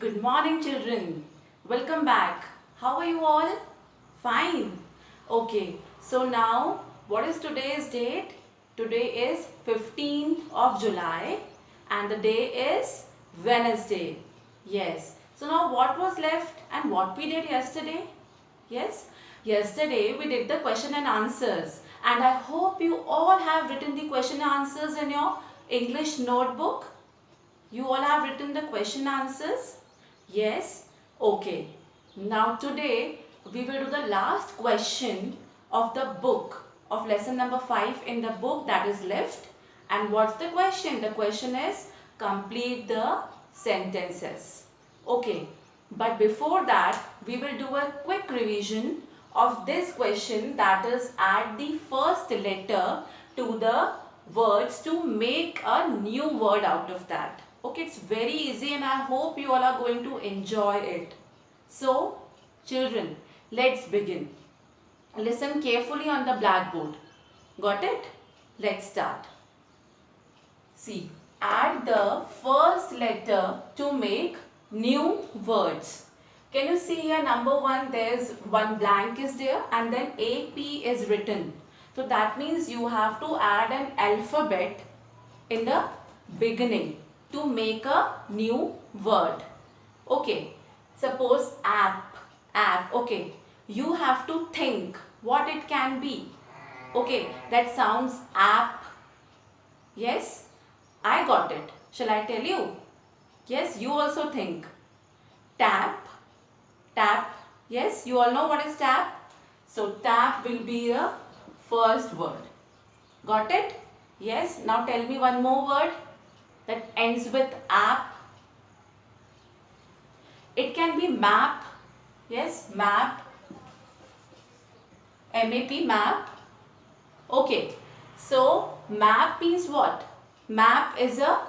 Good morning, children. Welcome back. How are you all? Fine. Okay, so now what is today's date? Today is 15th of July and the day is Wednesday. Yes. So now what was left and what we did yesterday? Yes. Yesterday we did the question and answers and I hope you all have written the question and answers in your English notebook. You all have written the question answers? Yes? Okay. Now today we will do the last question of the book of lesson number 5 in the book that is left. And what's the question? The question is complete the sentences. Okay. But before that we will do a quick revision of this question, that is add the first letter to the words to make a new word out of that. Okay, it's very easy and I hope you all are going to enjoy it. So, children, let's begin. Listen carefully on the blackboard. Got it? Let's start. See, add the first letter to make new words. Can you see here, number 1, there's one blank is there and then AP is written. So that means you have to add an alphabet in the beginning to make a new word. Okay, suppose app, okay. You have to think what it can be. Okay, that sounds app. Yes, I got it. Shall I tell you? Yes, you also think. Tap. Yes, you all know what is tap. So tap will be the first word. Got it? Yes. Now tell me one more word that ends with app. It can be map. Yes, map. M-A-P, map. Okay. So map means what? Map is a,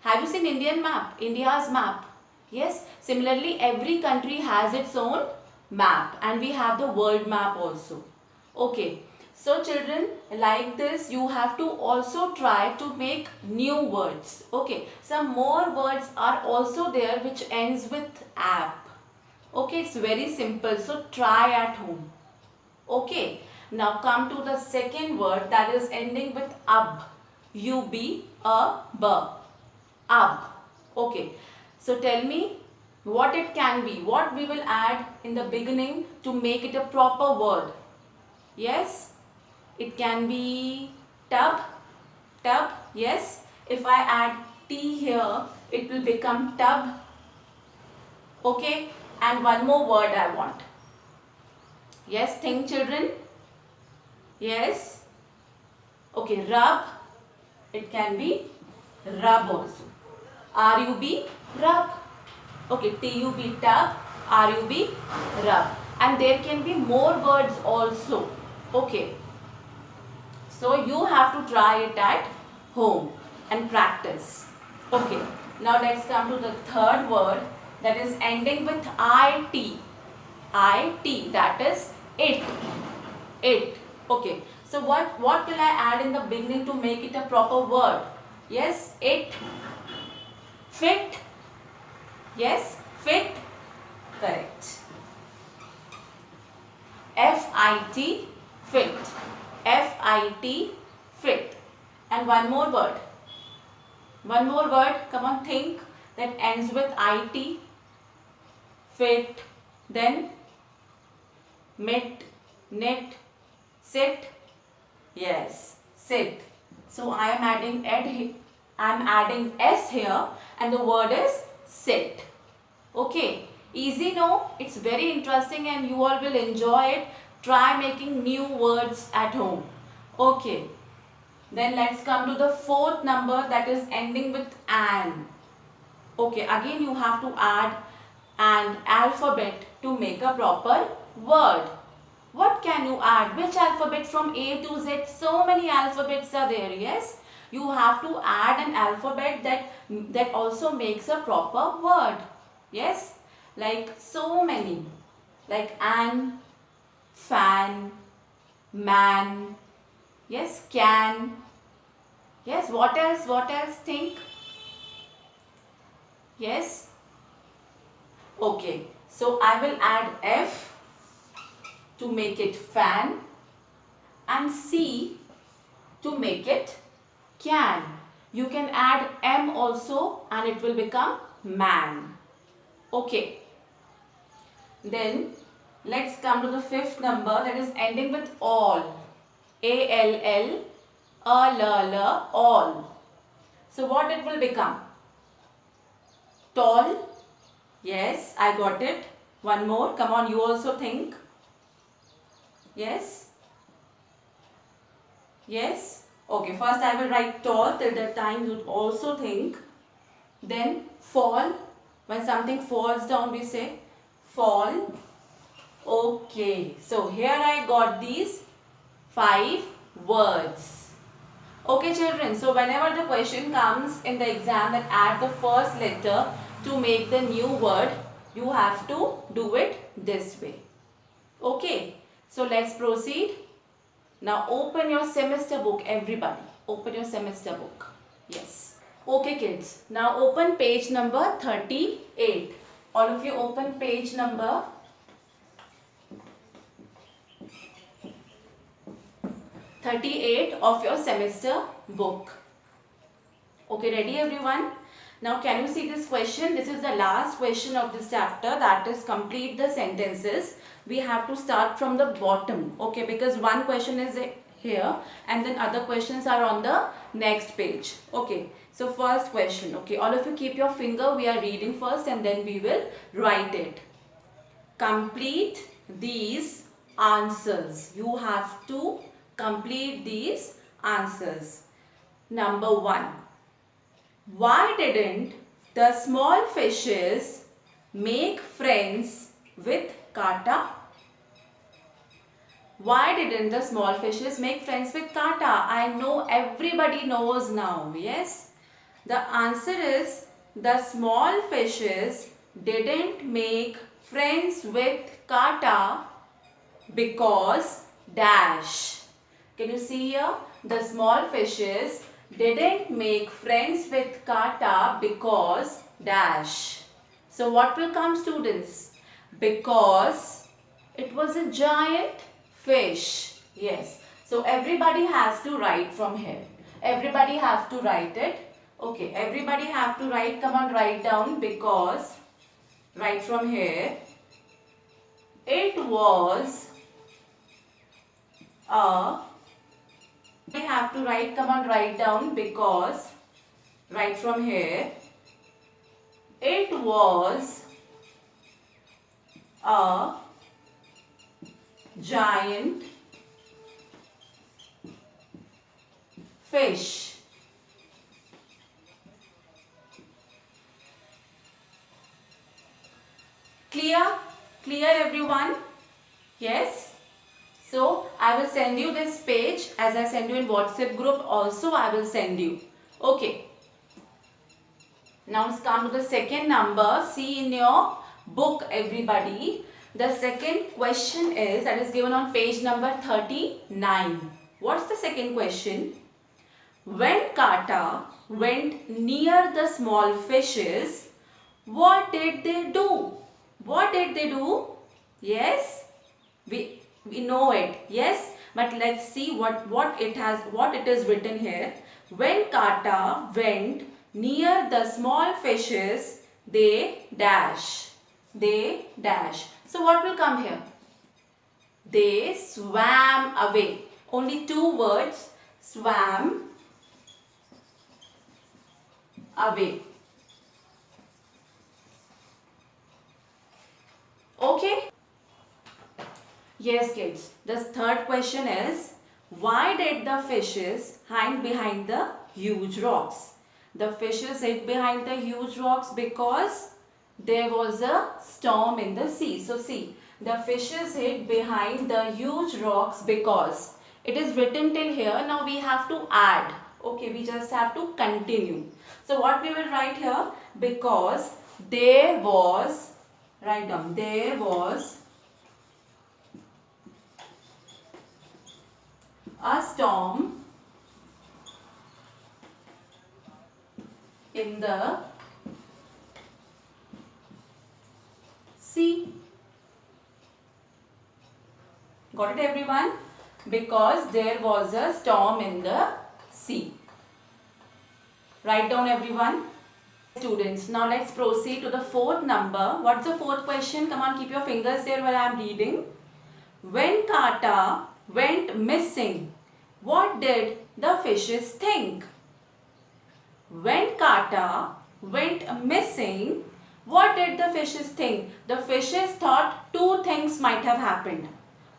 have you seen Indian map? India's map. Yes. Similarly, every country has its own map and we have the world map also. Okay. So children, like this you have to also try to make new words. Okay. Some more words are also there which ends with app. Okay. It's very simple. So try at home. Okay. Now come to the second word that is ending with ub. U-B, a-b. Ub. Okay. So tell me what it can be. What we will add in the beginning to make it a proper word. Yes. It can be tub. Tub. Yes. If I add T here, it will become tub. Okay. And one more word I want. Yes. Think, children. Yes. Okay. Rub. It can be rub also. R-U-B, rub. Okay, T-U-B, tub. R-U-B, rub. And there can be more words also. Okay. So you have to try it at home and practice. Okay. Now let's come to the third word that is ending with I-T. I-T, that is it. It. Okay. So what will I add in the beginning to make it a proper word? Yes, it. Fit. Yes, fit. Correct. F-I-T, fit. F-I-T, fit. And one more word. One more word. Come on, think. That ends with I-T. Fit. Then mit, knit, sit. Yes, sit. So I am adding S here and the word is sit. Okay, easy, no? It's very interesting and you all will enjoy it. Try making new words at home. Okay, then let's come to the fourth number that is ending with an. Okay, again you have to add an alphabet to make a proper word. What can you add? Which alphabet from A to Z? So many alphabets are there, yes? You have to add an alphabet that also makes a proper word. Yes? Like so many. Like an, fan, man. Yes, can. Yes, what else? What else? Think. Yes? Okay, so I will add F to make it fan and C to make it can. You can add M also and it will become man. Okay. Then let's come to the fifth number, that is ending with all. A-L-L, A-L-L, all. So what it will become? Tall. Yes, I got it. One more. Come on, you also think. Yes. Yes. Okay, first I will write tall. Till that time you also think. Then fall. When something falls down, we say fall. Okay, so here I got these 5 words. Okay children, so whenever the question comes in the exam that add the first letter to make the new word, you have to do it this way. Okay, so let's proceed. Now open your semester book, everybody. Open your semester book. Yes. Okay kids, now open page number 38. All of you open page number 38 of your semester book. Okay, ready everyone? Now can you see this question? This is the last question of this chapter, that is complete the sentences. We have to start from the bottom, okay, because one question is here and then other questions are on the next page. Okay, so first question. Okay, all of you keep your finger, we are reading first and then we will write it. Complete these answers. You have to complete these answers. Number 1. Why didn't the small fishes make friends with Kata? Why didn't the small fishes make friends with Kata? I know everybody knows now. Yes? The answer is the small fishes didn't make friends with Kata because dash. Can you see here? The small fishes didn't make friends with Kata because dash. So what will come, students? Because it was a giant fish. Yes. So everybody has to write from here. Everybody have to write it. Okay. Everybody have to write. Come on, write down. Because, write from here. It was a, we have to write, come on, write down. Because, write from here. It was a giant fish. Clear? Clear everyone? Yes? So I will send you this page, as I send you in WhatsApp group also I will send you. Okay. Now let's come to the second number. See in your book everybody. The second question is, that is given on page number 39. What's the second question? When Kata went near the small fishes, what did they do? What did they do? Yes, we know it. Yes, but let's see what it is written here. When Kata went near the small fishes, they dash. They dash. So what will come here? They swam away. Only 2 words. Swam away. Okay? Yes kids. The third question is, why did the fishes hide behind the huge rocks? The fishes hid behind the huge rocks because there was a storm in the sea. So see, the fishes hid behind the huge rocks because it is written till here. Now we have to add. Okay, we just have to continue. So what we will write here? Because there was, write down, there was a storm in the sea. Got it, everyone? Because there was a storm in the sea. Write down, everyone. Students, now let's proceed to the fourth number. What's the fourth question? Come on, keep your fingers there while I am reading. When Kata went missing, what did the fishes think? When Kata went missing, what did the fishes think? The fishes thought two things might have happened.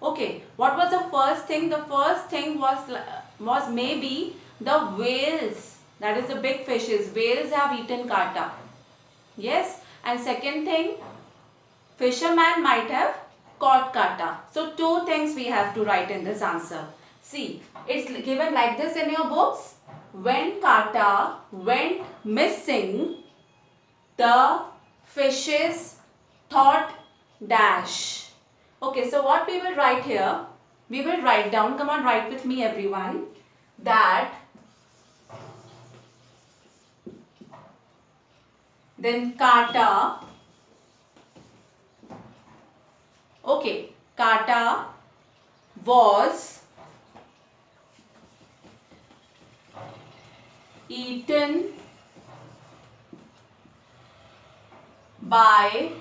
Okay, what was the first thing? The first thing was maybe the whales. That is the big fishes. Whales have eaten Kata. Yes. And second thing, fisherman might have caught Kata. So two things we have to write in this answer. See, it's given like this in your books. When Kata went missing, the fishes thought dash. Okay, so what we will write here? We will write down, come on, write with me, everyone, that then Kata, okay, Kata was eaten by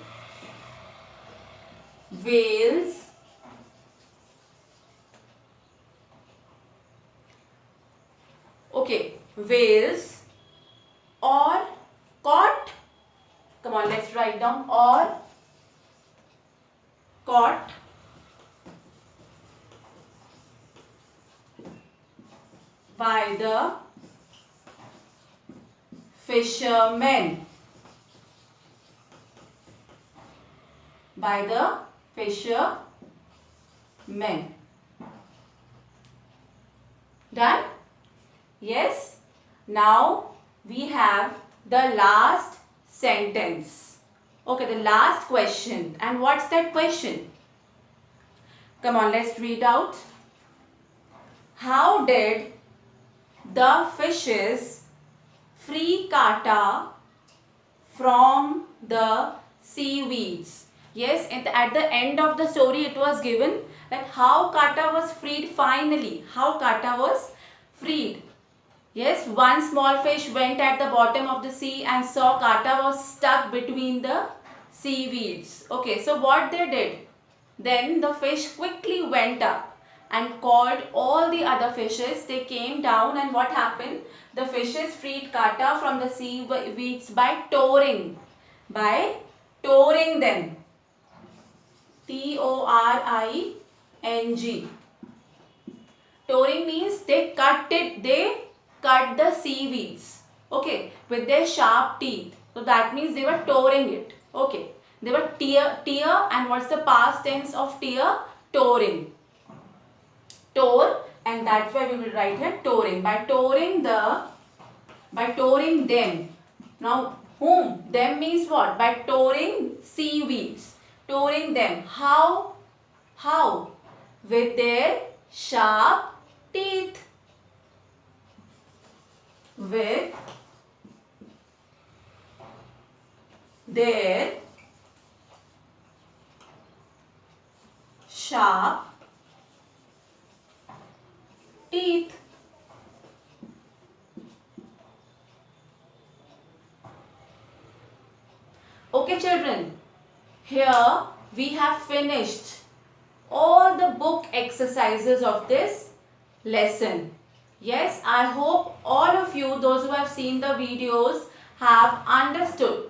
whales whales or caught, come on, let's write down, or caught by the fishermen. By the fishermen. Done? Yes. Now we have the last sentence. Okay, the last question. And what's that question? Come on, let's read out. How did the fishes free Kata from the seaweeds? Yes, at the end of the story it was given that how Kata was freed finally. How Kata was freed. Yes, one small fish went at the bottom of the sea and saw Kata was stuck between the seaweeds. Okay, so what they did? Then the fish quickly went up and called all the other fishes. They came down, and what happened? The fishes freed Kata from the seaweeds by touring. By touring them. Touring. Touring means they cut the seaweeds, okay, with their sharp teeth. So that means they were touring it. Okay, they were tear, and what's the past tense of tear? Touring. Tour, and that's why we will write here touring. By touring them. Now whom? Them means what? By touring seaweeds. Touring them. How? With their sharp teeth. With their sharp teeth. Okay, children, here we have finished all the book exercises of this lesson. Yes, I hope all of you, those who have seen the videos, have understood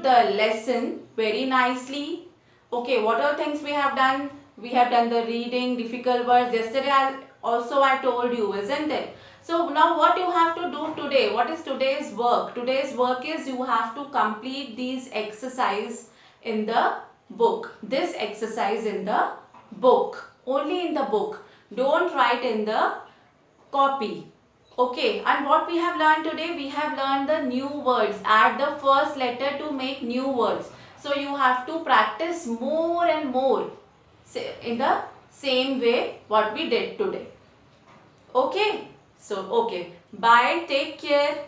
the lesson very nicely. Okay, what are things we have done? We have done the reading, difficult words. Yesterday I told you, isn't it? So now what you have to do today? What is today's work? Today's work is you have to complete these exercise in the book. This exercise in the book. Only in the book. Don't write in the copy. Okay, and what we have learned today? We have learned the new words. Add the first letter to make new words. So you have to practice more and more in the same way what we did today. Okay. So, okay. Bye. Take care.